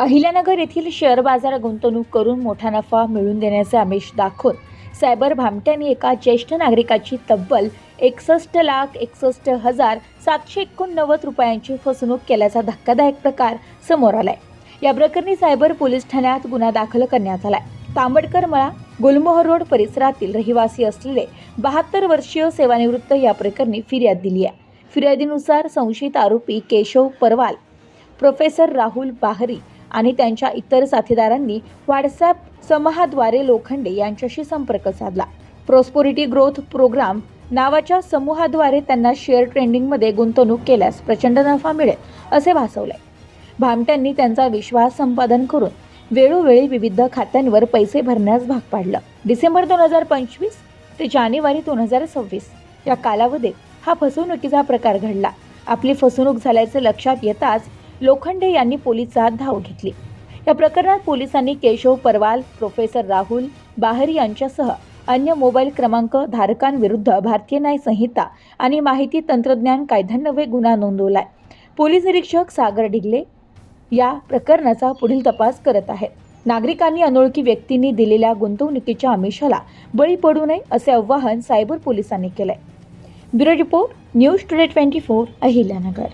अहिल्यानगर येथील शेअर बाजार गुंतवणूक करून मोठा नफा मिळवून देण्याचे आमिष दाखवून सायबर भामट्यांनी एका ज्येष्ठ नागरिकाची तब्बल 61,61,789 रुपयांची फसवणूक केल्याचा धक्कादायक प्रकार समोर आलाय। या प्रकरणी सायबर पोलीस ठाण्यात गुन्हा दाखल करण्यात आलाय। तांबडकर मळा गुलमोहर रोड परिसरातील रहिवासी असलेले 72 वर्षीय सेवानिवृत्त या प्रकरणी फिर्याद दिली आहे। फिर्यादीनुसार संशयित आरोपी केशव परवाल, प्रोफेसर राहुल बाहरी आणि त्यांच्या इतर साथीदारांनी व्हॉट्सॲप समूहाद्वारे लोखंडे यांच्याशी संपर्क साधला। प्रॉस्पेरिटी ग्रोथ प्रोग्राम नावाच्या समूहाद्वारे त्यांना शेअर ट्रेडिंगमध्ये गुंतवणूक केल्यास प्रचंड नफा मिळेल असे भासवले। भामट्यांनी त्यांचा विश्वास संपादन करून वेळोवेळी विविध खात्यांवर पैसे भरण्यास भाग पाडलं। डिसेंबर 2025 ते जानेवारी 2026 या कालावधीत हा फसवणुकीचा प्रकार घडला। आपली फसवणूक झाल्याचे लक्षात येताच लोखंडे यांनी पोलिसात धाव घेतली। या प्रकरणात पोलिसांनी केशव परवाल, प्रोफेसर राहुल बाहरी यांच्यासह अन्य मोबाईल क्रमांक धारकांविरुद्ध भारतीय न्याय संहिता आणि माहिती तंत्रज्ञान कायद्यान्वये गुन्हा नोंदवलाय। पोलीस निरीक्षक सागर ढिगले या प्रकरणाचा पुढील तपास करत आहेत। नागरिकांनी अनोळखी व्यक्तींनी दिलेल्या गुंतवणुकीच्या आमिषाला बळी पडू नये असे आवाहन सायबर पोलिसांनी केले। Bureau report, news today 24, Ahilyanagar.